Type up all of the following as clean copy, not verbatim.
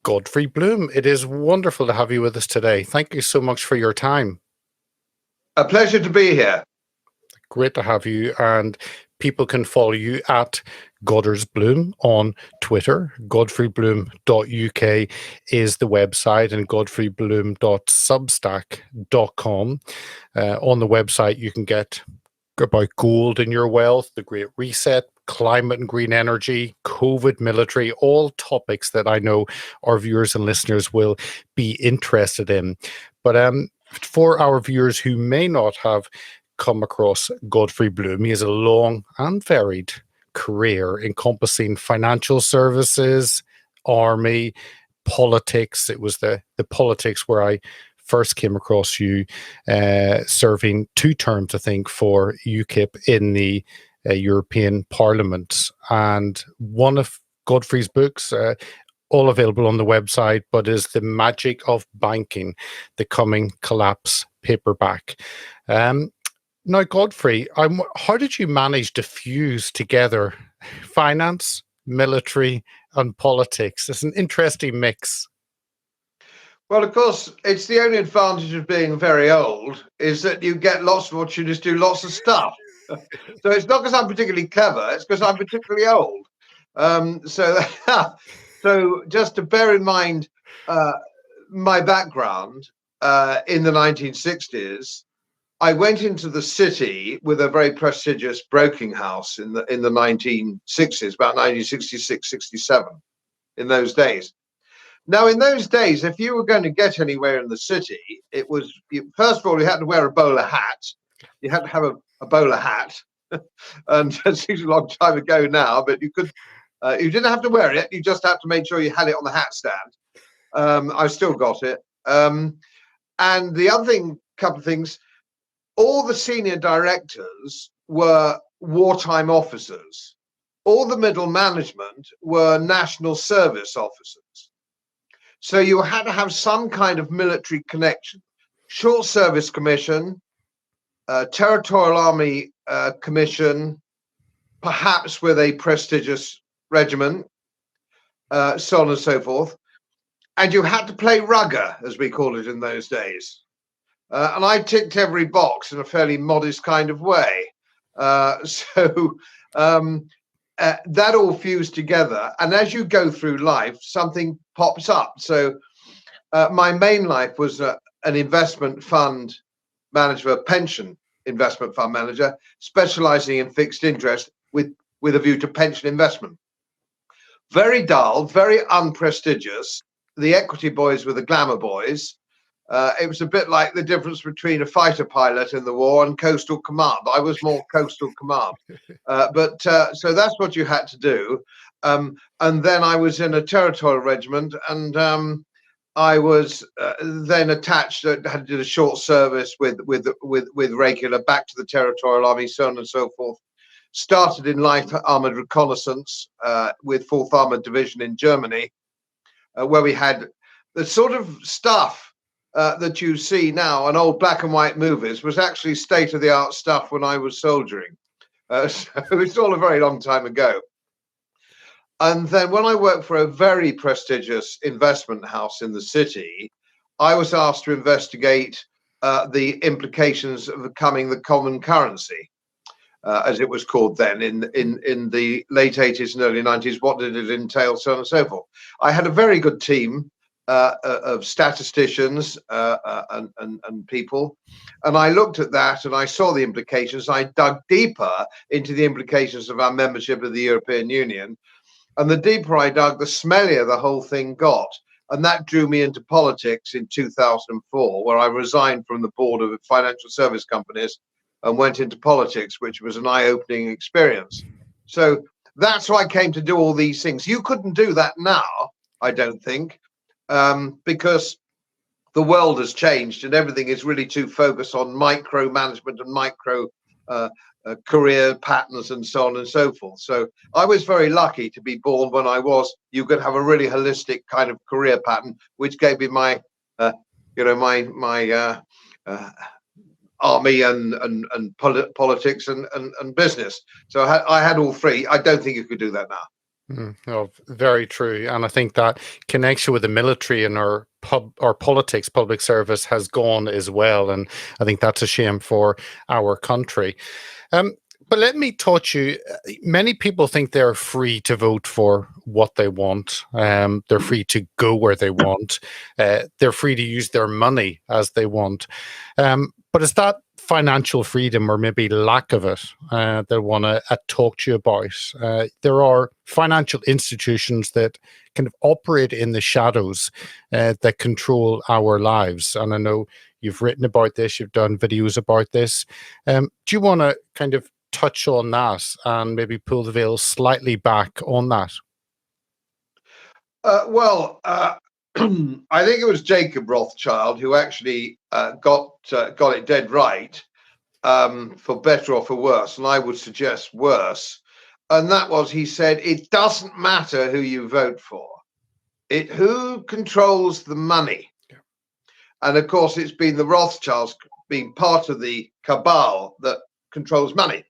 Godfrey Bloom. It is wonderful to have you with us today. Thank you so much for your time. A pleasure to be here. Great to have you. And people can follow you at Godders Bloom on Twitter. GodfreyBloom.uk is the website, and GodfreyBloom.substack.com. On the website, you can get about gold in your wealth, the Great Reset, climate and green energy, COVID, military, all topics that I know our viewers and listeners will be interested in. But for our viewers who may not have come across Godfrey Bloom, he has a long and varied career encompassing financial services, army, politics. It was the politics where I first came across you, serving 2 terms, I think, for UKIP in the European Parliament. And one of Godfrey's books, all available on the website, but is The Magic of Banking, The Coming Collapse paperback. Now, Godfrey, how did you manage to fuse together finance, military, and politics? It's an interesting mix. Well, of course, it's the only advantage of being very old is that you get lots of opportunities to do lots of stuff. So it's not because I'm particularly clever, it's because I'm particularly old. So just to bear in mind my background in the 1960s, I went into the city with a very prestigious broking house in the 1960s, about 1966, 67, in those days. Now, in those days, if you were going to get anywhere in the city, it was, first of all, you had to wear a bowler hat. You had to have a bowler hat. And it seems a long time ago now, but you didn't have to wear it. You just had to make sure you had it on the hat stand. I've still got it. And the other thing, couple of things, all the senior directors were wartime officers. All the middle management were national service officers. So you had to have some kind of military connection. Short Service Commission, Territorial Army Commission, perhaps with a prestigious regiment, so on and so forth. And you had to play rugger, as we call it in those days. And I ticked every box in a fairly modest kind of way. That all fused together. And as you go through life, something pops up. So my main life was an investment fund manager, a pension investment fund manager, specializing in fixed interest with a view to pension investment. Very dull, very unprestigious. The equity boys were the glamour boys. It was a bit like the difference between a fighter pilot in the war and coastal command. I was more coastal command. So that's what you had to do. And then I was in a territorial regiment, and I was then attached, had to do a short service with regular back to the Territorial Army, so on and so forth. Started in light armored reconnaissance with 4th Armored Division in Germany, where we had the sort of stuff that you see now on old black and white movies was actually state-of-the-art stuff when I was soldiering. So it's all a very long time ago. And then when I worked for a very prestigious investment house in the city, I was asked to investigate the implications of becoming the common currency, as it was called then in the late 80s and early 90s. What did it entail, so on and so forth. I had a very good team of statisticians and people, and I looked at that and I saw the implications. I dug deeper into the implications of our membership of the European Union, and the deeper I dug, the smellier the whole thing got. And that drew me into politics in 2004, where I resigned from the board of financial service companies and went into politics, which was an eye-opening experience. So that's why I came to do all these things. You couldn't do that now, I don't think, because the world has changed and everything is really too focused on micro management and micro career patterns and so on and so forth. So I was very lucky to be born when you could have a really holistic kind of career pattern, which gave me my army and politics and business. So I had all three. I don't think you could do that now. Oh, very true. And I think that connection with the military and our politics, public service has gone as well. And I think that's a shame for our country. Um, but let me touch you. Many people think they're free to vote for what they want. They're free to go where they want. They're free to use their money as they want. But is that financial freedom, or maybe lack of it, that I want to talk to you about? There are financial institutions that kind of operate in the shadows that control our lives. And I know you've written about this, you've done videos about this. Do you want to kind of touch on that and maybe pull the veil slightly back on that? I think it was Jacob Rothschild who actually got it dead right, for better or for worse, and I would suggest worse. And that was, he said, it doesn't matter who you vote for, who controls the money. Yeah. And of course, it's been the Rothschilds being part of the cabal that controls money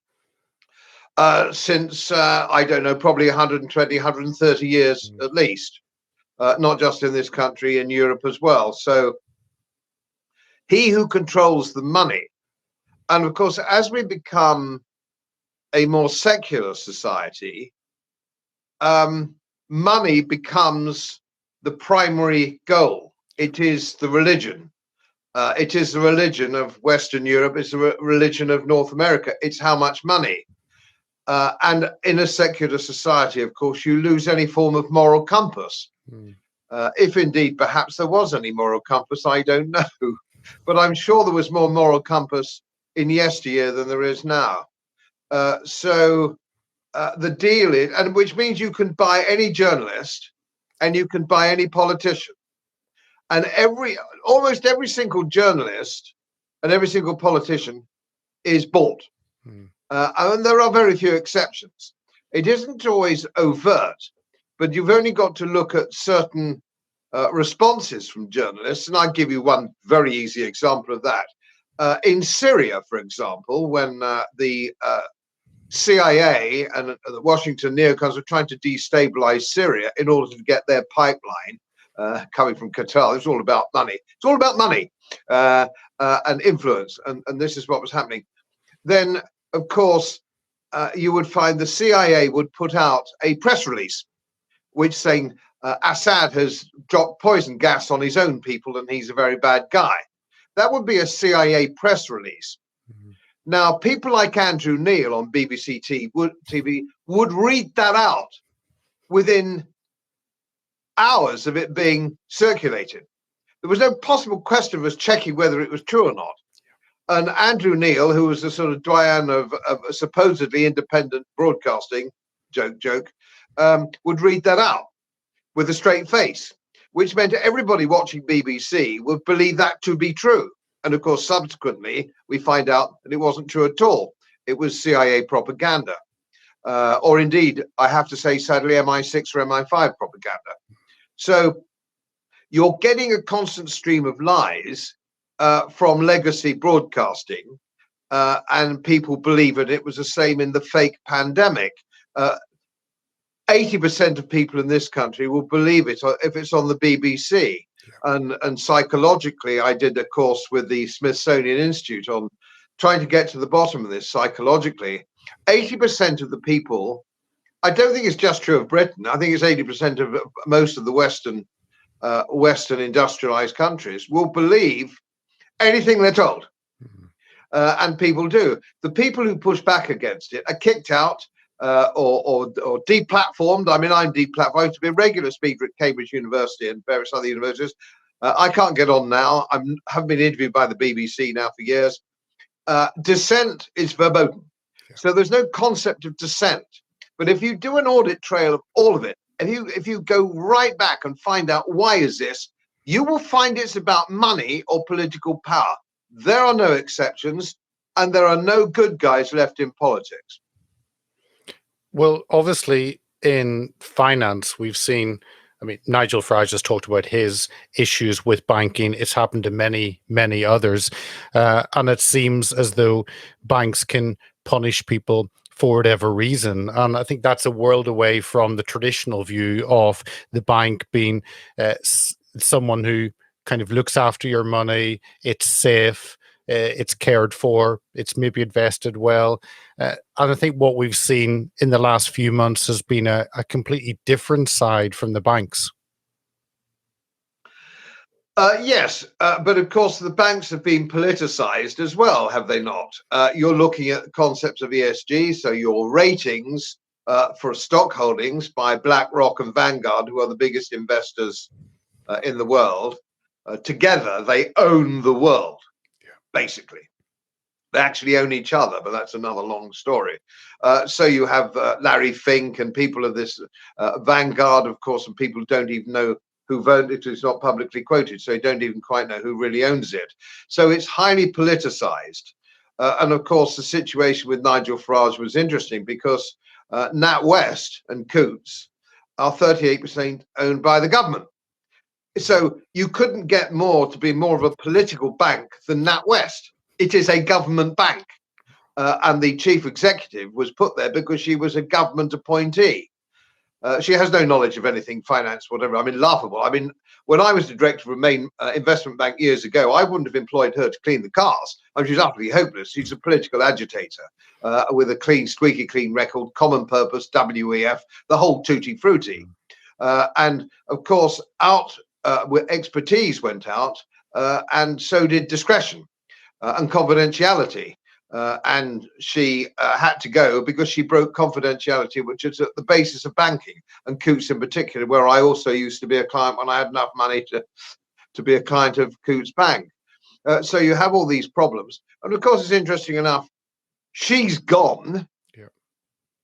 since, I don't know, probably 120, 130 years at least. Not just in this country, in Europe as well. So he who controls the money. And of course, as we become a more secular society, money becomes the primary goal. It is the religion. It is the religion of Western Europe. It's the religion of North America. It's how much money. And in a secular society, of course, you lose any form of moral compass. If indeed perhaps there was any moral compass, I don't know. But I'm sure there was more moral compass in yesteryear than there is now. So the deal is, and which means you can buy any journalist and you can buy any politician. And almost every single journalist and every single politician is bought. And there are very few exceptions. It isn't always overt, but you've only got to look at certain responses from journalists. And I'll give you one very easy example of that. In Syria, for example, when the CIA and the Washington neocons were trying to destabilize Syria in order to get their pipeline coming from Qatar. It was all about money. It's all about money and influence. And this is what was happening. Then, of course, you would find the CIA would put out a press release which saying Assad has dropped poison gas on his own people and he's a very bad guy. That would be a CIA press release. Now, people like Andrew Neil on BBC TV would read that out within hours of it being circulated. There was no possible question of us checking whether it was true or not. And Andrew Neil, who was the sort of doyen of supposedly independent broadcasting, joke, would read that out with a straight face, which meant everybody watching BBC would believe that to be true. And of course, subsequently, we find out that it wasn't true at all. It was CIA propaganda. Or indeed, I have to say, sadly, MI6 or MI5 propaganda. So you're getting a constant stream of lies from legacy broadcasting, and people believe it. It was the same in the fake pandemic. 80% of people in this country will believe it if it's on the BBC. And psychologically, I did a course with the Smithsonian Institute on trying to get to the bottom of this psychologically. 80% of the people, I don't think it's just true of Britain. I think it's 80% of most of the Western industrialized countries will believe anything they're told. And people do. The people who push back against it are kicked out or deplatformed. I mean, I'm deplatformed. I used to be a regular speaker at Cambridge University and various other universities. I can't get on now. I haven't been interviewed by the BBC now for years. Dissent is verboten. So there's no concept of dissent. But if you do an audit trail of all of it, if you go right back and find out why is this, you will find it's about money or political power. There are no exceptions, and there are no good guys left in politics. Well, obviously, in finance, we've seen, I mean, Nigel Farage has talked about his issues with banking. It's happened to many, many others. And it seems as though banks can punish people for whatever reason. And I think that's a world away from the traditional view of the bank being someone who kind of looks after your money, it's safe, it's cared for, it's maybe invested well. And I think what we've seen in the last few months has been a completely different side from the banks. Yes, but of course the banks have been politicized as well, have they not? You're looking at the concepts of ESG, so your ratings for stock holdings by BlackRock and Vanguard, who are the biggest investors in the world, together they own the world, basically. They actually own each other, but that's another long story. So you have Larry Fink and people of this Vanguard, of course, and people don't even know who voted. It's not publicly quoted, so you don't even quite know who really owns it. So it's highly politicized. And of course, the situation with Nigel Farage was interesting because NatWest and Coutts are 38% owned by the government. So you couldn't get more to be more of a political bank than NatWest. It is a government bank. And the chief executive was put there because she was a government appointee. She has no knowledge of anything, finance, whatever. I mean, laughable. I mean, when I was the director of a main investment bank years ago, I wouldn't have employed her to clean the cars. I mean, she's utterly hopeless. She's a political agitator with a clean, squeaky clean record, common purpose, WEF, the whole tutti frutti. And of course, with expertise went out, and so did discretion and confidentiality. And she had to go because she broke confidentiality, which is at the basis of banking, and Coutts in particular, where I also used to be a client when I had enough money to be a client of Coutts Bank. So you have all these problems. And of course, it's interesting enough, she's gone. Yeah.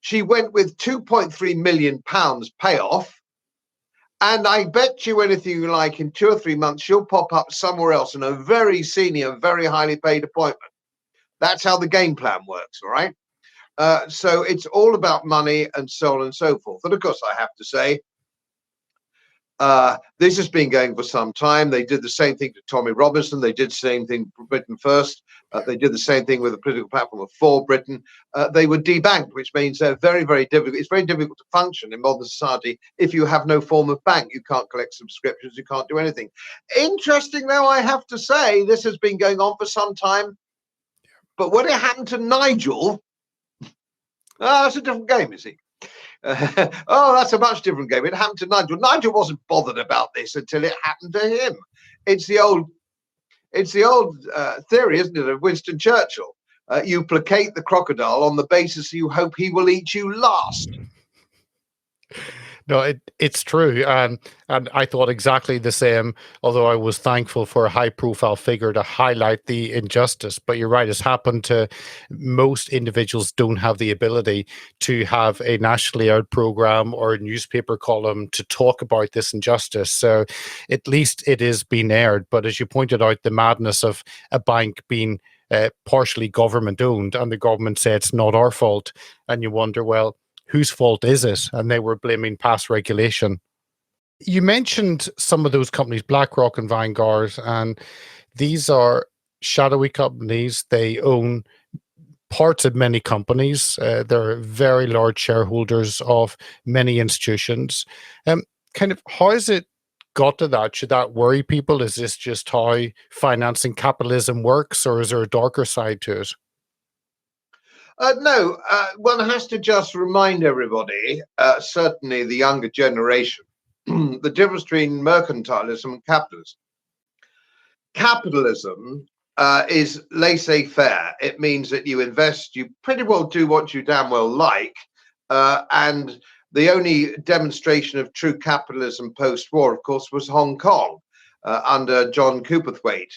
She went with £2.3 million payoff. And I bet you anything you like, in 2 or 3 months, she'll pop up somewhere else in a very senior, very highly paid appointment. That's how the game plan works, all right? So it's all about money and so on and so forth. And of course, I have to say, this has been going for some time. They did the same thing to Tommy Robinson. They did the same thing for Britain First. They did the same thing with the political platform of For Britain. They were debanked, which means they're very, very difficult. It's very difficult to function in modern society if you have no form of bank. You can't collect subscriptions. You can't do anything. Interesting, though, I have to say, this has been going on for some time. But when it happened to Nigel, that's a different game, you see. Oh, that's a much different game. It happened to Nigel. Nigel wasn't bothered about this until it happened to him. It's the old theory, isn't it, of Winston Churchill? You placate the crocodile on the basis you hope he will eat you last. No, it's true, and I thought exactly the same, although I was thankful for a high-profile figure to highlight the injustice. But you're right, it's happened to most individuals. Don't have the ability to have a nationally aired program or a newspaper column to talk about this injustice. So at least it is being aired. But as you pointed out, the madness of a bank being partially government-owned, and the government say it's not our fault, and you wonder, well, whose fault is it? And they were blaming past regulation. You mentioned some of those companies, BlackRock and Vanguard, and these are shadowy companies. They own parts of many companies. They're very large shareholders of many institutions. Kind of, how has it got to that? Should that worry people? Is this just how financing capitalism works, or is there a darker side to it? No, one has to just remind everybody, certainly the younger generation, the difference between mercantilism and capitalism. Capitalism is laissez-faire. It means that you invest, you pretty well do what you damn well like, and the only demonstration of true capitalism post-war, of course, was Hong Kong under John Cooperthwaite.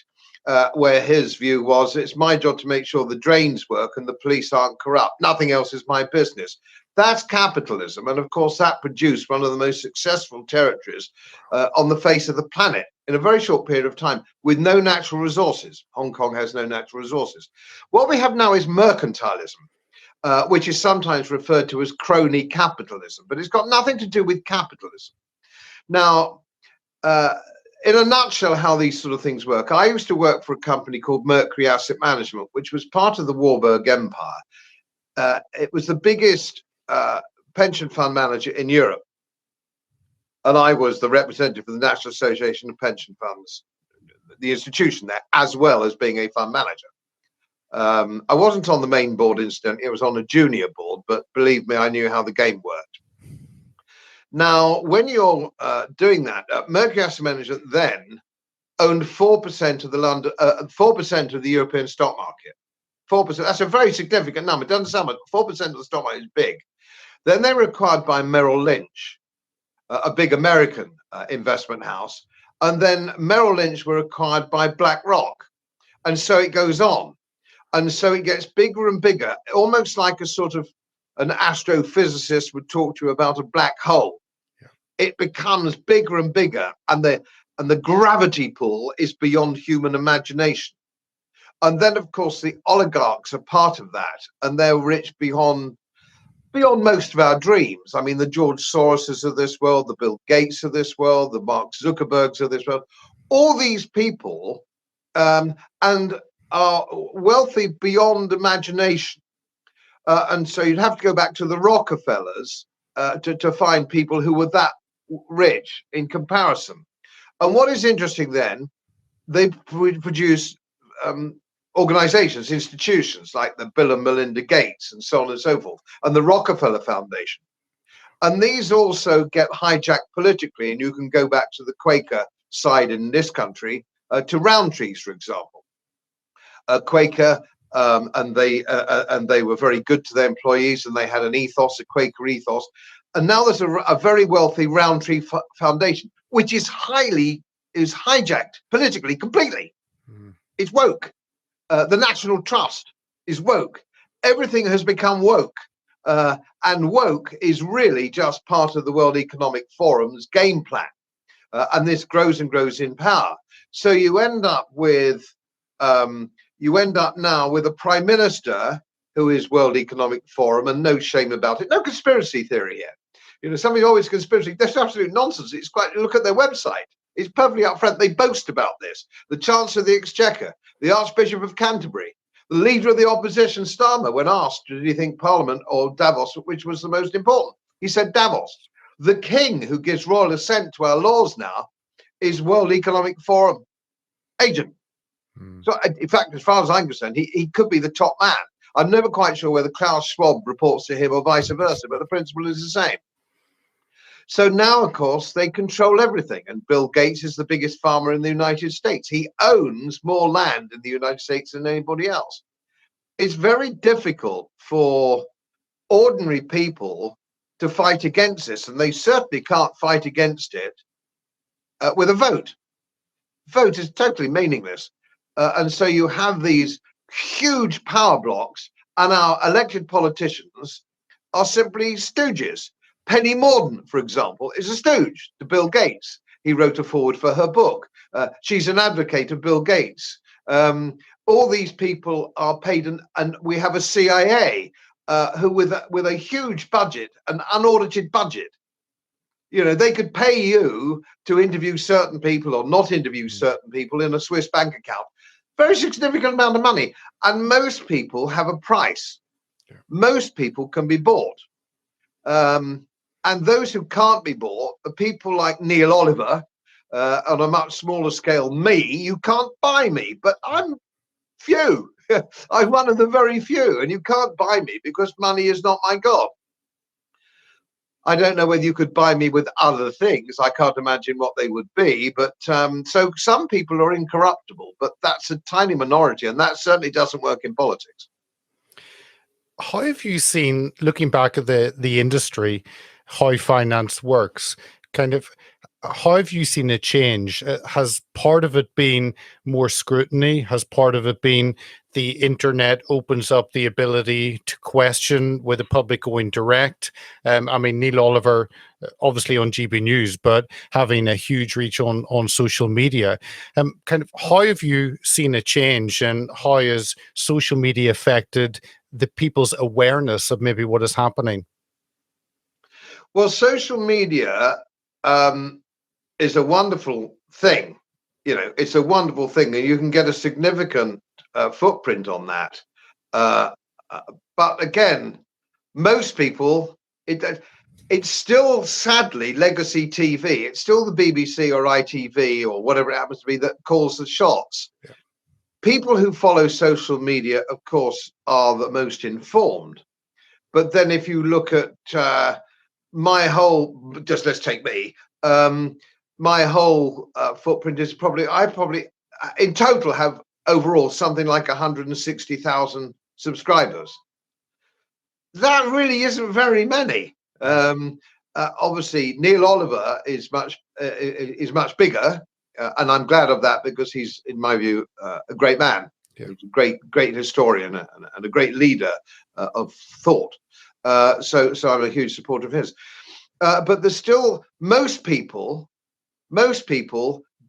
Where his view was, it's my job to make sure the drains work and the police aren't corrupt. Nothing else is my business. That's capitalism. And of course, that produced one of the most successful territories on the face of the planet in a very short period of time with no natural resources. Hong Kong has no natural resources. What we have now is mercantilism, which is sometimes referred to as crony capitalism, but it's got nothing to do with capitalism. Now, in a nutshell, how these sort of things work. I used to work for a company called Mercury Asset Management, which was part of the Warburg Empire. it was the biggest pension fund manager in Europe. And I was the representative of the National Association of Pension Funds, the institution there, as well as being a fund manager. I wasn't on the main board, incidentally. It was on a junior board, but believe me, I knew how the game worked. Now, when you're doing that, Mercury Asset Management then owned 4% of the 4% of the European stock market. 4%. That's a very significant number. It doesn't sound much. 4% of the stock market is big. Then they were acquired by Merrill Lynch, a big American investment house, and then Merrill Lynch were acquired by BlackRock, and so it goes on, and so it gets bigger and bigger, almost like a sort of an astrophysicist would talk to you about a black hole. Yeah. It becomes bigger and bigger, and the gravity pull is beyond human imagination. And then, of course, the oligarchs are part of that, and they're rich beyond most of our dreams. I mean, the George Soroses of this world, the Bill Gates of this world, the Mark Zuckerbergs of this world, all these people and are wealthy beyond imagination. And so you'd have to go back to the Rockefellers to find people who were that rich in comparison. And what is interesting then, they produce organizations, institutions like the Bill and Melinda Gates and so on and so forth, and the Rockefeller Foundation. And these also get hijacked politically, and you can go back to the Quaker side in this country, to Roundtree's, for example. Quaker, and they were very good to their employees, and they had an ethos, a Quaker ethos. And now there's a very wealthy Roundtree Foundation, which is hijacked politically completely. It's woke. The National Trust is woke. Everything has become woke. And woke is really just part of the World Economic Forum's game plan. And this grows and grows in power. So you end up now with a prime minister who is World Economic Forum, and no shame about it. No conspiracy theory here. You know, somebody's always conspiracy. That's absolute nonsense. It's quite, look at their website. It's perfectly upfront. They boast about this. The Chancellor of the Exchequer, the Archbishop of Canterbury, the leader of the opposition, Starmer, when asked, did he think Parliament or Davos, which was the most important? He said Davos. The King, who gives royal assent to our laws now, is World Economic Forum agent. So, in fact, as far as I'm concerned, he could be the top man. I'm never quite sure whether Klaus Schwab reports to him or vice versa, but the principle is the same. So now, of course, they control everything. And Bill Gates is the biggest farmer in the United States. He owns more land in the United States than anybody else. It's very difficult for ordinary people to fight against this, and they certainly can't fight against it with a vote. Vote is totally meaningless. And so you have these huge power blocks, and our elected politicians are simply stooges. Penny Mordaunt, for example, is a stooge to Bill Gates. He wrote a foreword for her book. She's an advocate of Bill Gates. All these people are paid, and we have a CIA who, with a huge budget, an unaudited budget, you know, they could pay you to interview certain people or not interview certain people in a Swiss bank account. Very significant amount of money. And most people have a price. Yeah. Most people can be bought. And those who can't be bought, the people like Neil Oliver, on a much smaller scale, me, you can't buy me, but I'm few. I'm one of the very few, and you can't buy me because money is not my God. I don't know whether you could buy me with other things. I can't imagine what they would be, but so some people are incorruptible, but that's a tiny minority, and that certainly doesn't work in politics. How have you seen, looking back at the industry, how finance works, kind of, how have you seen it change? Has part of it been more scrutiny? Has part of it been the internet opens up the ability to question with the public going direct? I mean, Neil Oliver, obviously on GB News, but having a huge reach on social media. Kind of, how have you seen a change, and how has social media affected the people's awareness of maybe what is happening? Well, social media is a wonderful thing. You know, it's a wonderful thing, and you can get a significant footprint on that But again, most people, it's still sadly legacy TV. It's still the BBC or ITV or whatever it happens to be that calls the shots. Yeah. People who follow social media, of course, are the most informed. But then if you look at my whole, just let's take me, my whole footprint is I probably in total have overall something like 160,000 subscribers. That really isn't very many. Obviously, Neil Oliver is much bigger, and I'm glad of that because he's, in my view, a great man. Yeah. He's a great historian and a great leader of thought. So I'm a huge supporter of his. But there's still most people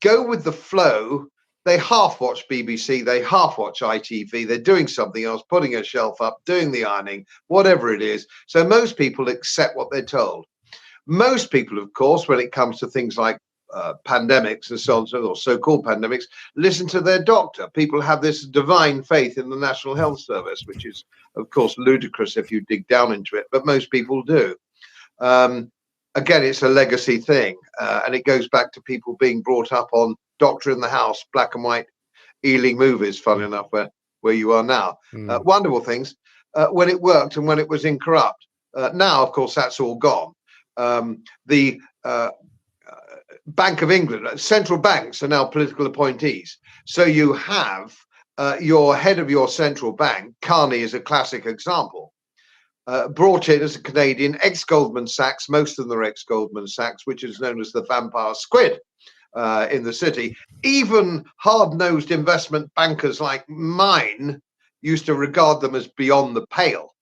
go with the flow. They half watch BBC, they half watch ITV, they're doing something else, putting a shelf up, doing the ironing, whatever it is. So most people accept what they're told. Most people, of course, when it comes to things like pandemics and so on, or so-called pandemics, listen to their doctor. People have this divine faith in the National Health Service, which is, of course, ludicrous if you dig down into it, but most people do. Again, it's a legacy thing, and it goes back to people being brought up on Doctor in the House, black and white Ealing movies, fun enough, where you are now. Wonderful things when it worked and when it was incorrupt. Now, of course, that's all gone. The Bank of England, central banks are now political appointees. So you have your head of your central bank, Crony is a classic example, brought in as a Canadian, ex-Goldman Sachs, most of them are ex-Goldman Sachs, which is known as the vampire squid in the city. Even hard-nosed investment bankers like mine used to regard them as beyond the pale.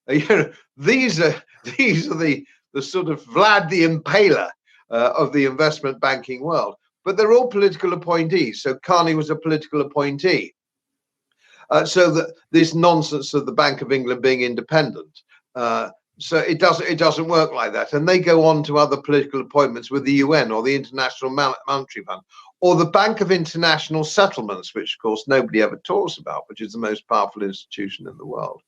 You know, these are the sort of Vlad the Impaler of the investment banking world. But they're all political appointees. So Crony was a political appointee. So that this nonsense of the Bank of England being independent, so it doesn't work like that. And they go on to other political appointments with the UN or the International Monetary Fund or the Bank of International Settlements, which of course nobody ever talks about, which is the most powerful institution in the world.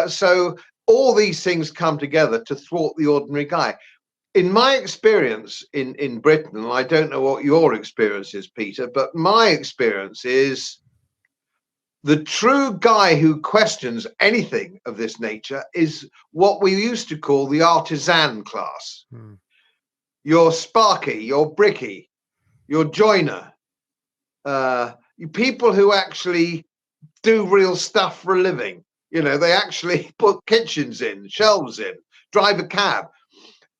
So all these things come together to thwart the ordinary guy. In my experience in Britain, and I don't know what your experience is, Peter, but my experience is the true guy who questions anything of this nature is what we used to call the artisan class. Your sparky, your bricky, your joiner, people who actually do real stuff for a living. You know, they actually put kitchens in, shelves in, drive a cab.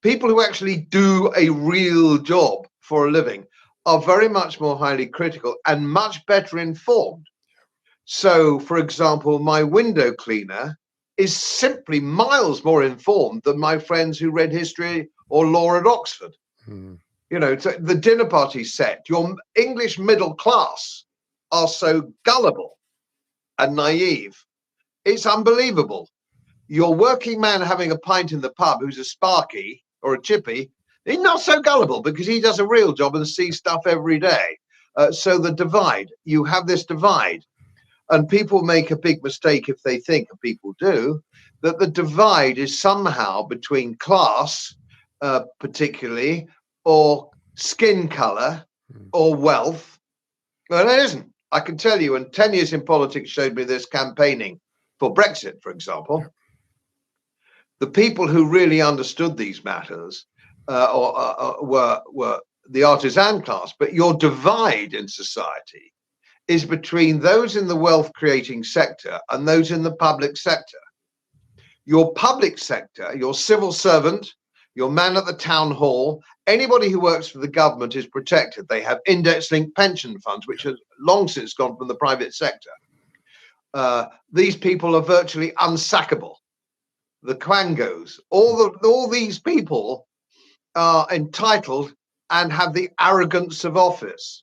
People who actually do a real job for a living are very much more highly critical and much better informed. So, for example, my window cleaner is simply miles more informed than my friends who read history or law at Oxford. You know, the dinner party set, your English middle class are so gullible and naive. It's unbelievable. Your working man having a pint in the pub who's a sparky or a chippy, he's not so gullible because he does a real job and sees stuff every day. So the divide, you have this divide. And people make a big mistake if they think, and people do, that the divide is somehow between class, particularly, or skin color, or wealth. Well, it isn't. I can tell you, and 10 years in politics showed me this campaigning for Brexit, for example. The people who really understood these matters were the artisan class. But your divide in society is between those in the wealth creating sector and those in the public sector. Your public sector, your civil servant, your man at the town hall, anybody who works for the government is protected. They have index-linked pension funds, which have long since gone from the private sector. These people are virtually unsackable. The quangos, all these people are entitled and have the arrogance of office.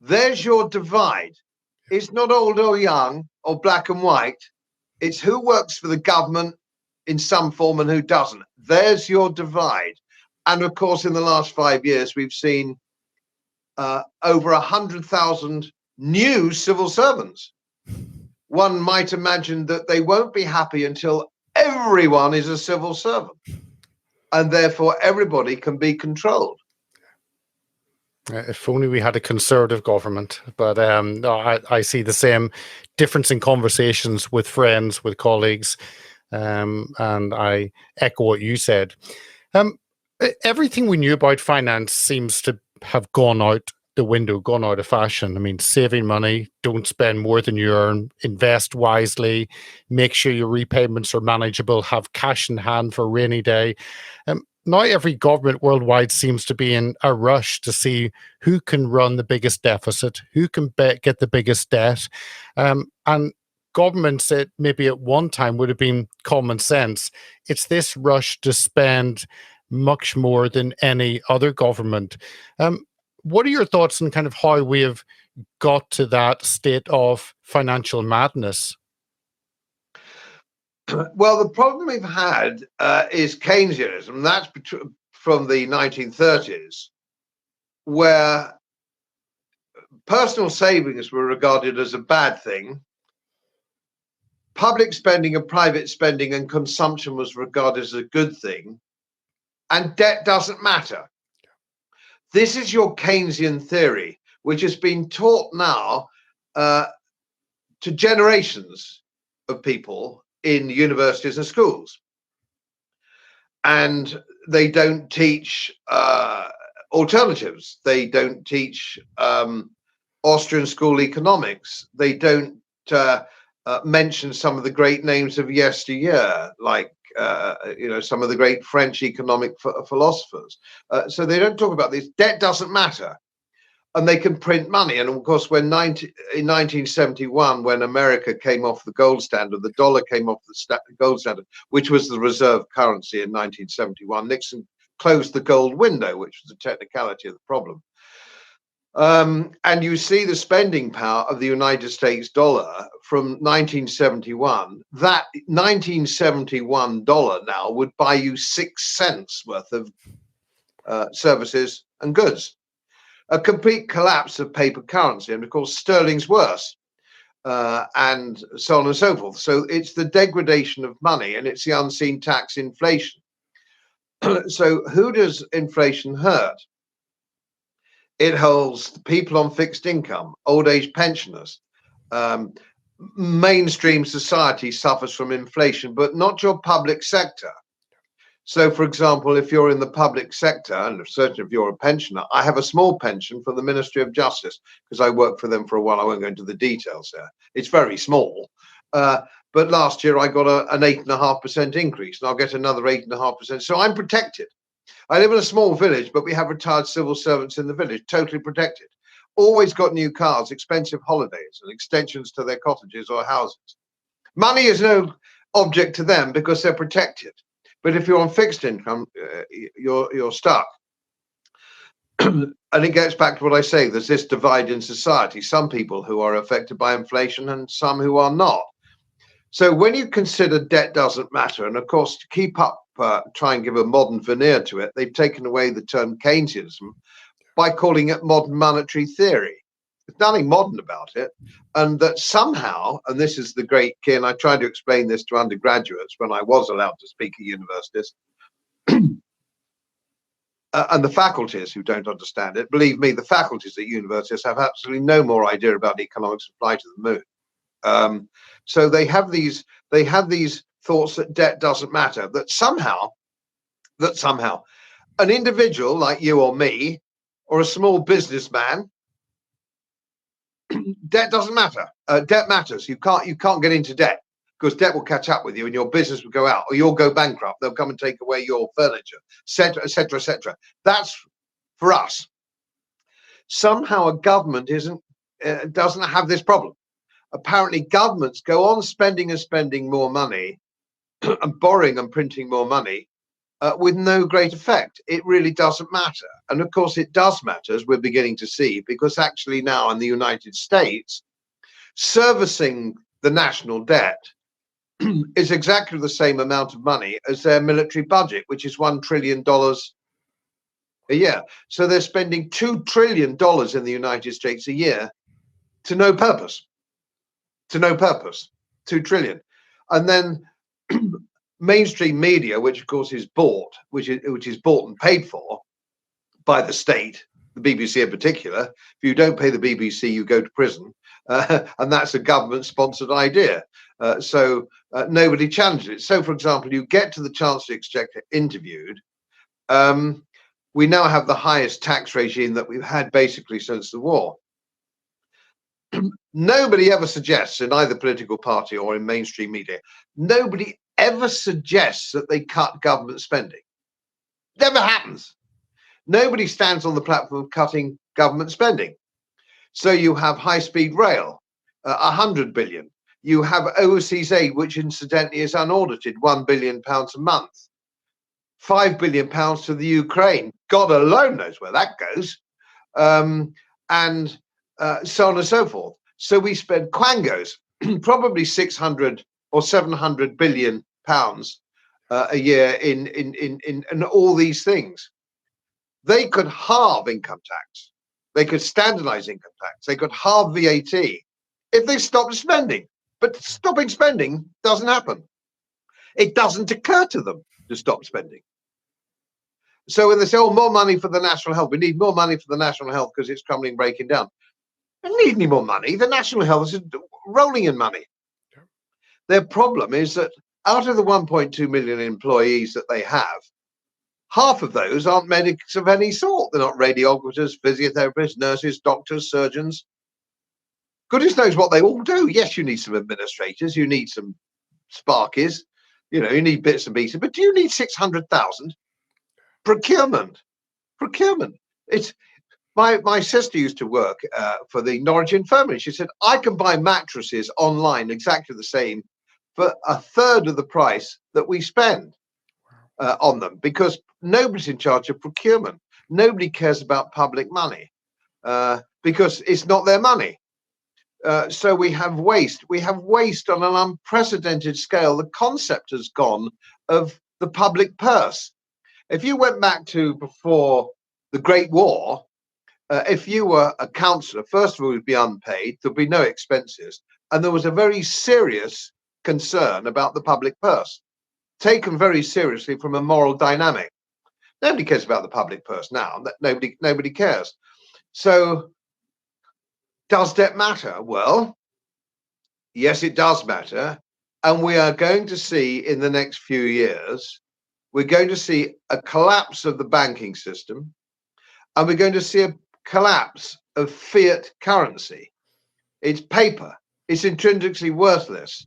There's your divide. It's not old or young or black and white. It's who works for the government in some form and who doesn't. There's your divide. And of course, in the last 5 years, we've seen over 100,000 new civil servants. one might imagine that they won't be happy until everyone is a civil servant, and therefore everybody can be controlled. If only we had a conservative government. But no, I see the same difference in conversations with friends, with colleagues, and I echo what you said. Everything we knew about finance seems to have gone out the window, gone out of fashion. I mean, saving money, don't spend more than you earn, invest wisely, make sure your repayments are manageable, have cash in hand for a rainy day. Now every government worldwide seems to be in a rush to see who can run the biggest deficit, who can get the biggest debt. And governments that maybe at one time would have been common sense, it's this rush to spend much more than any other government. What are your thoughts on kind of how we have got to that state of financial madness? Well, the problem we've had is Keynesianism. That's from the 1930s, where personal savings were regarded as a bad thing. Public spending and private spending and consumption was regarded as a good thing. And debt doesn't matter. This is your Keynesian theory, which has been taught now to generations of people in universities and schools. And they don't teach alternatives. They don't teach Austrian school economics. They don't mention some of the great names of yesteryear, like some of the great French economic philosophers. So they don't talk about this. Debt doesn't matter. And they can print money. And of course, in 1971, when America came off the gold standard, the dollar came off the gold standard, which was the reserve currency in 1971, Nixon closed the gold window, which was a technicality of the problem. And you see the spending power of the United States dollar from 1971. That 1971 dollar now would buy you 6 cents worth of services and goods. A complete collapse of paper currency, and of course sterling's worse, and so on and so forth. So it's the degradation of money, and it's the unseen tax, inflation. So who does inflation hurt? It holds people on fixed income, old age pensioners. Mainstream society suffers from inflation, but not your public sector. So, for example, if you're in the public sector, and certainly if you're a pensioner, I have a small pension from the Ministry of Justice because I worked for them for a while. I won't go into the details there. It's very small. But last year I got an 8.5% increase, and I'll get another 8.5%. So I'm protected. I live in a small village, but we have retired civil servants in the village, totally protected. Always got new cars, expensive holidays, and extensions to their cottages or houses. Money is no object to them because they're protected. But if you're on fixed income, you're stuck. And it gets back to what I say, there's this divide in society, some people who are affected by inflation and some who are not. So when you consider debt doesn't matter, and of course to keep up, try and give a modern veneer to it, they've taken away the term Keynesianism by calling it modern monetary theory. There's nothing modern about it. And that somehow, and this is the great key, and I tried to explain this to undergraduates when I was allowed to speak at universities, and the faculties who don't understand it, believe me, the faculties at universities have absolutely no more idea about economics and fly to the moon. So they have these thoughts that debt doesn't matter, that somehow an individual like you or me, or a small businessman, debt doesn't matter. Debt matters. You can't get into debt because debt will catch up with you and your business will go out, or you'll go bankrupt. They'll come and take away your furniture, etc., etc., etc. That's for us. Somehow a government doesn't have this problem. Apparently governments go on spending and spending more money and borrowing and printing more money with no great effect. It really doesn't matter. And of course it does matter, as we're beginning to see, because actually now in the United States, servicing the national debt is exactly the same amount of money as their military budget, which is $1 trillion a year. So they're spending $2 trillion in the United States a year to no purpose. to no purpose, 2 trillion. And then mainstream media, which of course is bought, which is bought and paid for by the state, the BBC in particular. If you don't pay the BBC, you go to prison, and that's a government-sponsored idea. So nobody challenges it. So, for example, you get to the Chancellor Exchequer interviewed. We now have the highest tax regime that we've had basically since the war. Nobody ever suggests in either political party or in mainstream media, nobody ever suggests that they cut government spending. Never happens. Nobody stands on the platform of cutting government spending. So you have high-speed rail, 100 billion. You have overseas aid, which incidentally is unaudited, £1 billion a month. £5 billion to the Ukraine. God alone knows where that goes. And so on and so forth. So we spend quangos, probably 600 or 700 billion pounds a year in all these things. They could halve income tax. They could standardize income tax. They could halve VAT if they stopped spending. But stopping spending doesn't happen. It doesn't occur to them to stop spending. So when they say, oh, more money for the national health, we need more money for the national health because it's crumbling, breaking down. They don't need any more money. The national health is rolling in money. Their problem is that out of the 1.2 million employees that they have, half of those aren't medics of any sort. They're not radiographers, physiotherapists, nurses, doctors, surgeons. Goodness knows what they all do. Yes, you need some administrators, you need some sparkies, you need bits and pieces, but do you need 600,000? Procurement. It's my sister used to work for the Norwich Infirmary. She said, I can buy mattresses online exactly the same for a third of the price that we spend on them, because nobody's in charge of procurement. Nobody cares about public money because it's not their money. So we have waste. We have waste on an unprecedented scale. The concept has gone of the public purse. If you went back to before the Great War, if you were a councillor, first of all, you'd be unpaid, there'd be no expenses, and there was a very serious concern about the public purse, taken very seriously from a moral dynamic. Nobody cares about the public purse now. Nobody cares. So does debt matter? Well, yes, it does matter. And we are going to see in the next few years, we're going to see a collapse of the banking system, and we're going to see a collapse of fiat currency. It's paper. It's intrinsically worthless.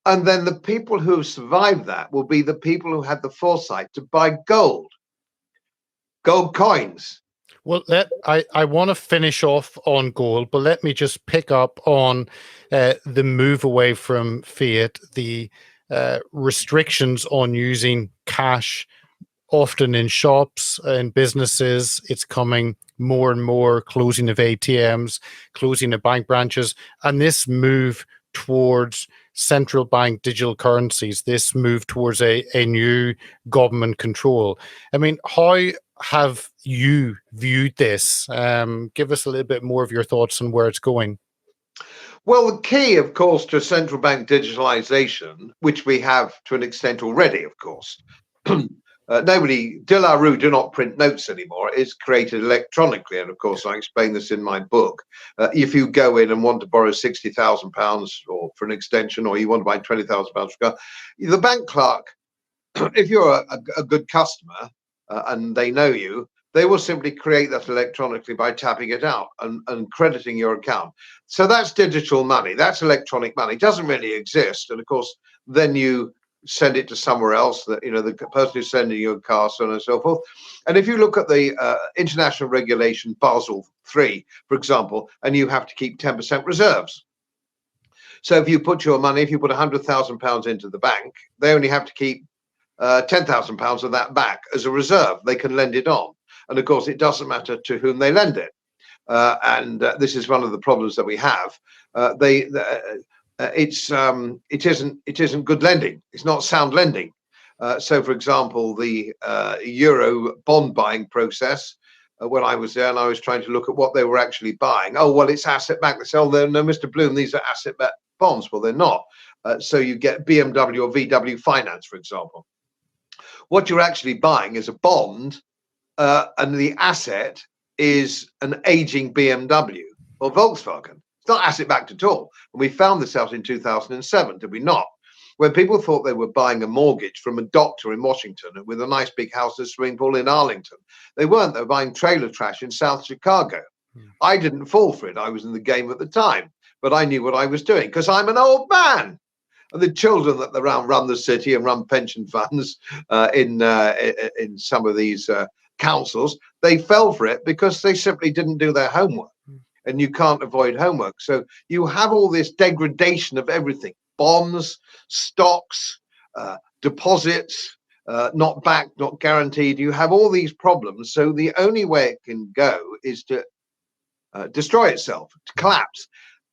And then the people who survived that will be the people who had the foresight to buy gold coins. Well, I want to finish off on gold, but let me just pick up on the move away from fiat, the restrictions on using cash, often in shops and businesses. It's coming more and more, closing of ATMs, closing of bank branches, and this move towards central bank digital currencies, this move towards a new government control. I mean, how have you viewed this? Give us a little bit more of your thoughts on where it's going. Well, the key, of course, to central bank digitalization, which we have to an extent already, of course, nobody, de la Rue do not print notes anymore. It's created electronically. And of course, I explain this in my book. If you go in and want to borrow £60,000 or for an extension, or you want to buy £20,000 for a car, the bank clerk, if you're a good customer and they know you, they will simply create that electronically by tapping it out and crediting your account. So that's digital money. That's electronic money. It doesn't really exist. And of course, then you send it to somewhere else, that the person who's sending you a car, so on and so forth. And if you look at the international regulation Basel III, for example, and you have to keep 10% reserves. So if you put your money, if you put £100,000 into the bank, they only have to keep £10,000 of that back as a reserve. They can lend it on. And of course, it doesn't matter to whom they lend it. And this is one of the problems that we have. It isn't good lending. It's not sound lending. So, for example, the euro bond buying process, when I was there and I was trying to look at what they were actually buying. Oh, well, it's asset backed. They say, oh, no, Mr. Bloom, these are asset bonds. Well, they're not. So you get BMW or VW finance, for example. What you're actually buying is a bond, and the asset is an aging BMW or Volkswagen. It's not asset backed at all. And we found this out in 2007, did we not? When people thought they were buying a mortgage from a doctor in Washington with a nice big house and swimming pool in Arlington. They weren't. They were buying trailer trash in South Chicago. I didn't fall for it. I was in the game at the time, but I knew what I was doing because I'm an old man. And the children that run the city and run pension funds in some of these councils, they fell for it because they simply didn't do their homework. And you can't avoid homework. So you have all this degradation of everything. Bonds, stocks, deposits, not backed, not guaranteed. You have all these problems. So the only way it can go is to destroy itself, to collapse.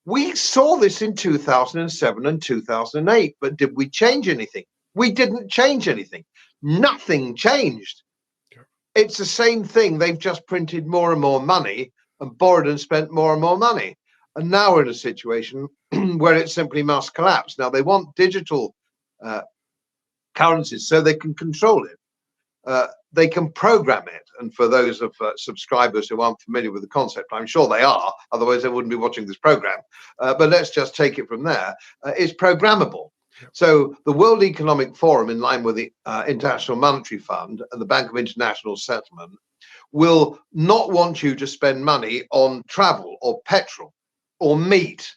We saw this in 2007 and 2008, but did we change anything? We didn't change anything. Nothing changed. It's the same thing. They've just printed more and more money and borrowed and spent more and more money. And now we're in a situation where it simply must collapse. Now they want digital currencies so they can control it. They can program it. And for those of subscribers who aren't familiar with the concept, I'm sure they are, otherwise they wouldn't be watching this program. But let's just take it from there. It's programmable. So the World Economic Forum, in line with the International Monetary Fund and the Bank of International Settlement, will not want you to spend money on travel or petrol or meat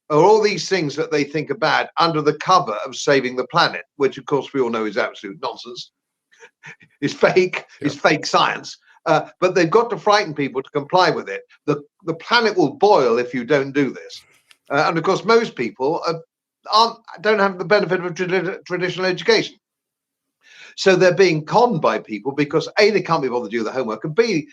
or all these things that they think are bad under the cover of saving the planet, which of course we all know is absolute nonsense. It's fake. It's fake science. But they've got to frighten people to comply with it. The planet will boil if you don't do this. And of course, most people don't have the benefit of traditional education. So they're being conned by people because A, they can't be bothered to do the homework, and B,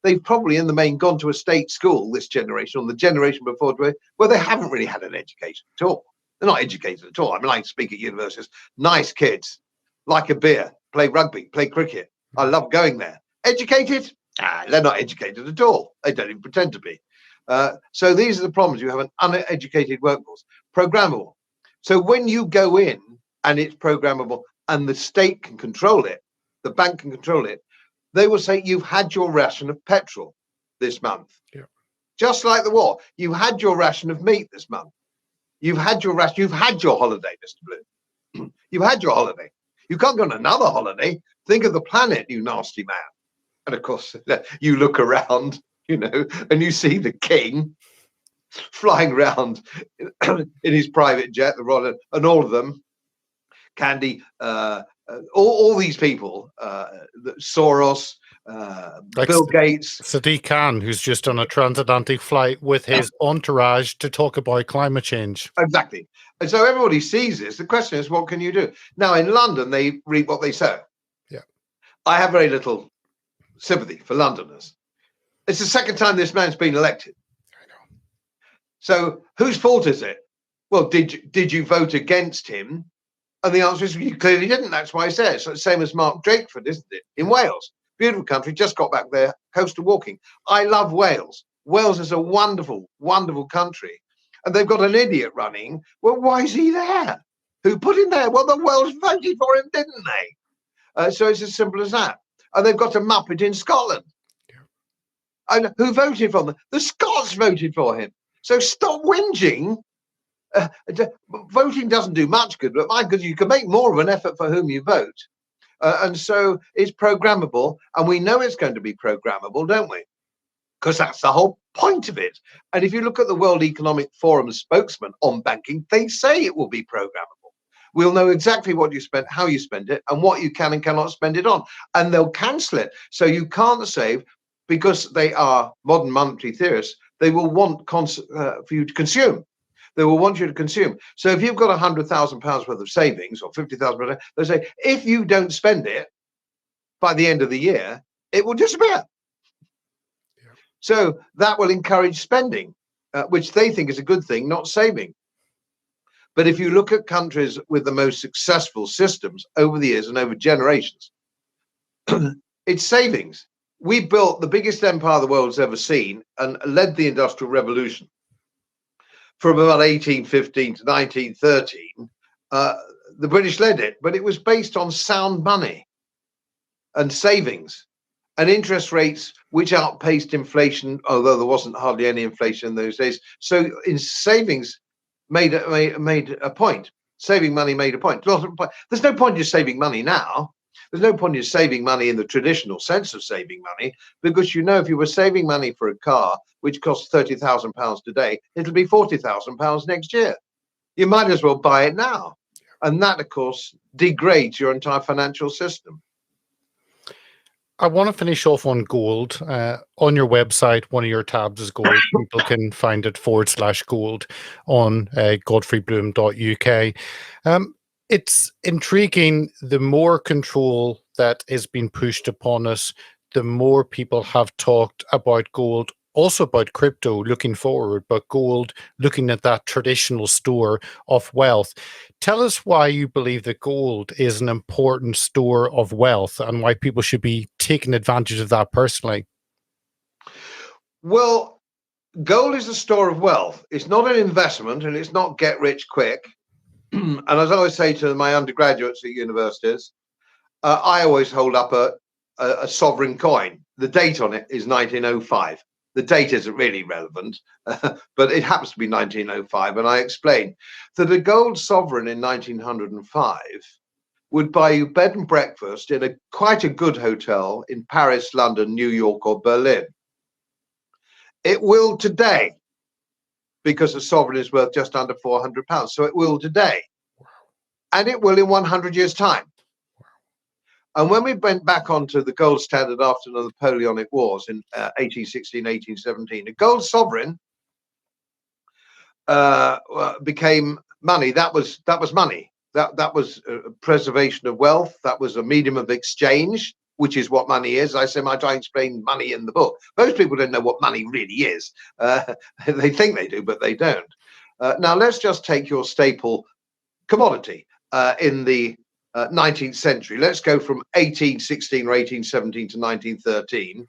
they've probably in the main gone to a state school, this generation, or the generation before, where they haven't really had an education at all. They're not educated at all. I mean, I speak at universities, nice kids, like a beer, play rugby, play cricket. I love going there. Educated? They're not educated at all. They don't even pretend to be. So these are the problems. You have an uneducated workforce. Programmable. So when you go in and it's programmable and the state can control it, the bank can control it, they will say, you've had your ration of petrol this month. Yeah. Just like the war. You had your ration of meat this month. You've had your ration. You've had your holiday, Mr. Bloom. You've had your holiday. You can't go on another holiday. Think of the planet, you nasty man. And of course, you look around, and you see the king flying around in his private jet, the Royal, and all of them, Candy, all these people, Soros, like Bill Gates. Sadiq Khan, who's just on a transatlantic flight with his entourage to talk about climate change. Exactly. And so everybody sees this. The question is, what can you do? Now, in London, they reap what they sow. Yeah. I have very little sympathy for Londoners. It's the second time this man's been elected. I know. So whose fault is it? Well, did you vote against him? And the answer is you clearly didn't. That's why I say it's the same as Mark Drakeford, isn't it? In Wales. Beautiful country, just got back there, coastal walking. I love Wales. Wales is a wonderful, wonderful country. And they've got an idiot running. Well, why is he there? Who put him there? Well, the Welsh voted for him, didn't they? So it's as simple as that. And they've got a Muppet in Scotland. Yeah. And who voted for them? The Scots voted for him. So stop whinging. Voting doesn't do much good, but my God, you can make more of an effort for whom you vote. And so it's programmable, and we know it's going to be programmable, don't we? Because that's the whole point of it. And if you look at the World Economic Forum spokesman on banking, they say it will be programmable. We'll know exactly what you spent, how you spend it, and what you can and cannot spend it on. And they'll cancel it. So you can't save, because they are modern monetary theorists, they will want for you to consume. They will want you to consume. So if you've got £100,000 worth of savings or £50,000, they say, if you don't spend it by the end of the year, it will disappear. Yeah. So that will encourage spending, which they think is a good thing, not saving. But if you look at countries with the most successful systems over the years and over generations, it's savings. We built the biggest empire the world's ever seen and led the Industrial Revolution. from about 1815 to 1913, the British led it, but it was based on sound money and savings and interest rates which outpaced inflation, although there wasn't hardly any inflation in those days. So in savings made a point. Saving money made a point. There's no point in saving money now. There's no point in saving money in the traditional sense of saving money, because you know if you were saving money for a car which costs £30,000 today, it'll be £40,000 next year. You might as well buy it now. And that, of course, degrades your entire financial system. I want to finish off on gold. On your website, one of your tabs is gold. People can find it /gold on godfreybloom.uk. It's intriguing. The more control that is being pushed upon us, the more people have talked about gold, also about crypto looking forward, but gold looking at that traditional store of wealth. Tell us why you believe that gold is an important store of wealth and why people should be taking advantage of that personally. Well, gold is a store of wealth. It's not an investment, and it's not get rich quick. And as I always say to my undergraduates at universities, I always hold up a sovereign coin. The date on it is 1905. The date isn't really relevant, but it happens to be 1905. And I explain that a gold sovereign in 1905 would buy you bed and breakfast in quite a good hotel in Paris, London, New York, or Berlin. It will today, because a sovereign is worth just under £400. So it will today. And it will in 100 years' time. And when we went back onto the gold standard after the Napoleonic Wars in 1816, 1817, a gold sovereign became money. That was money. That was preservation of wealth. That was a medium of exchange, which is what money is. I try to explain money in the book. Most people don't know what money really is. They think they do, but they don't. Now, let's just take your staple commodity in the 19th century. Let's go from 1816 or 1817 to 1913.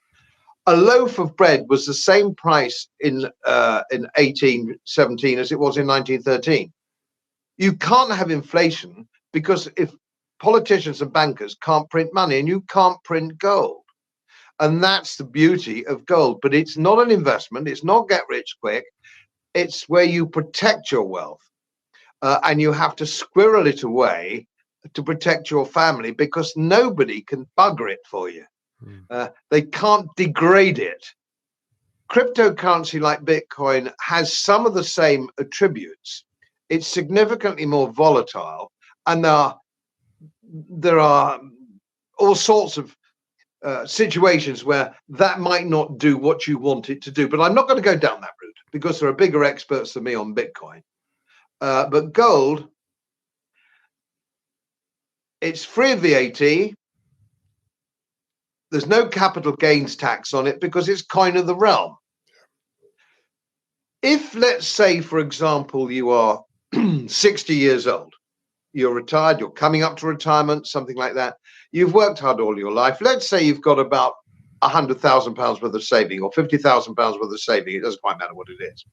A loaf of bread was the same price in 1817 as it was in 1913. You can't have inflation because if politicians and bankers can't print money, and you can't print gold. And that's the beauty of gold. But it's not an investment. It's not get rich quick. It's where you protect your wealth. And you have to squirrel it away to protect your family, because nobody can bugger it for you. They can't degrade it. Cryptocurrency like Bitcoin has some of the same attributes. It's significantly more volatile, and there are all sorts of situations where that might not do what you want it to do. But I'm not going to go down that route because there are bigger experts than me on Bitcoin. But gold, it's free of VAT. There's no capital gains tax on it because it's coin of the realm. If, let's say, for example, you are 60 years old, you're retired, you're coming up to retirement, something like that. You've worked hard all your life. Let's say you've got about £100,000 worth of saving or £50,000 worth of saving. It doesn't quite matter what it is.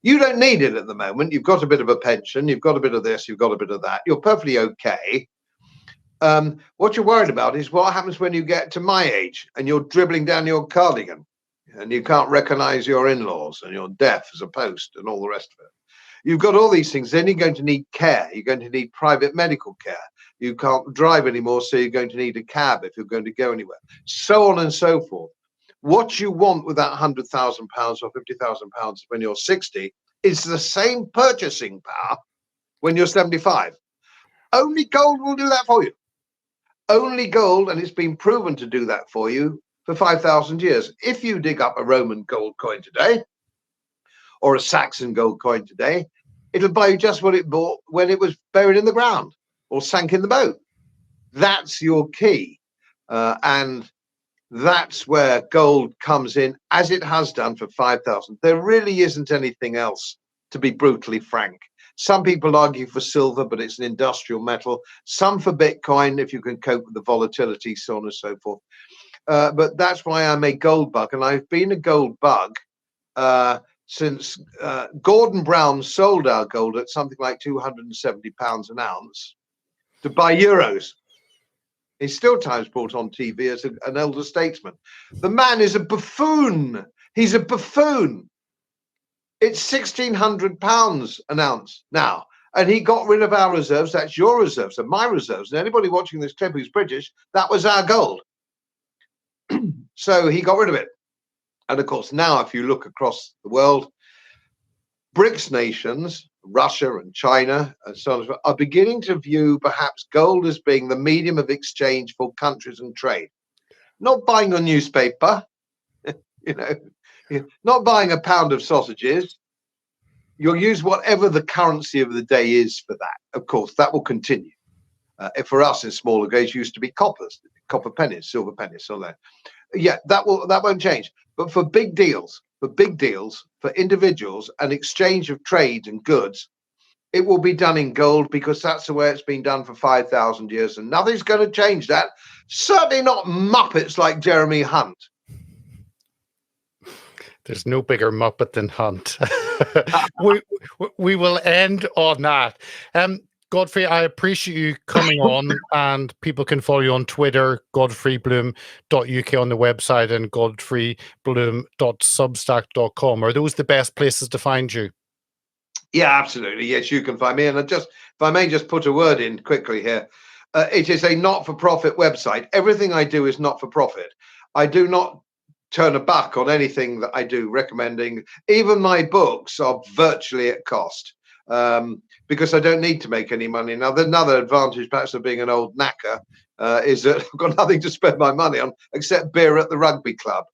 You don't need it at the moment. You've got a bit of a pension. You've got a bit of this. You've got a bit of that. You're perfectly okay. What you're worried about is what happens when you get to my age and you're dribbling down your cardigan and you can't recognize your in-laws and you're deaf as a post and all the rest of it. You've got all these things. Then you're going to need care. You're going to need private medical care. You can't drive anymore, so you're going to need a cab if you're going to go anywhere. So on and so forth. What you want with that £100,000 or £50,000 when you're 60 is the same purchasing power when you're 75. Only gold will do that for you. Only gold, and it's been proven to do that for you for 5,000 years. If you dig up a Roman gold coin today, or a Saxon gold coin today, it'll buy you just what it bought when it was buried in the ground or sank in the boat. That's your key. And that's where gold comes in, as it has done for 5,000. There really isn't anything else, to be brutally frank. Some people argue for silver, but it's an industrial metal. Some for Bitcoin, if you can cope with the volatility, so on and so forth. But that's why I'm a gold bug. And I've been a gold bug since Gordon Brown sold our gold at something like £270 an ounce to buy euros. He's still times brought on TV as an elder statesman. The man is a buffoon. He's a buffoon. It's £1,600 an ounce now. And he got rid of our reserves. That's your reserves and my reserves. And anybody watching this clip who's British, that was our gold. So he got rid of it. And of course, now if you look across the world, BRICS nations, Russia and China and so on, are beginning to view perhaps gold as being the medium of exchange for countries and trade. Not buying a newspaper, not buying a pound of sausages. You'll use whatever the currency of the day is for that. Of course, that will continue. For us in smaller grades, used to be coppers, copper pennies, silver pennies, so that. Yeah, that won't change. But for big deals, for individuals, and exchange of trade and goods, it will be done in gold because that's the way it's been done for 5,000 years, and nothing's going to change that. Certainly not muppets like Jeremy Hunt. There's no bigger muppet than Hunt. we will end on that. Godfrey, I appreciate you coming on, and people can follow you on Twitter, godfreybloom.uk on the website, and godfreybloom.substack.com. Are those the best places to find you? Yeah, absolutely. Yes, you can find me. And if I may just put a word in quickly here, it is a not-for-profit website. Everything I do is not-for-profit. I do not turn a buck on anything that I do recommending. Even my books are virtually at cost. Because I don't need to make any money. Now, another advantage, perhaps, of being an old knacker is that I've got nothing to spend my money on except beer at the rugby club.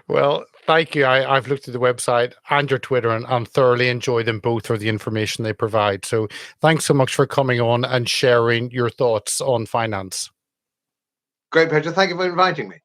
Well, thank you. I've looked at the website and your Twitter and thoroughly enjoy them both for the information they provide. So thanks so much for coming on and sharing your thoughts on finance. Great pleasure. Thank you for inviting me.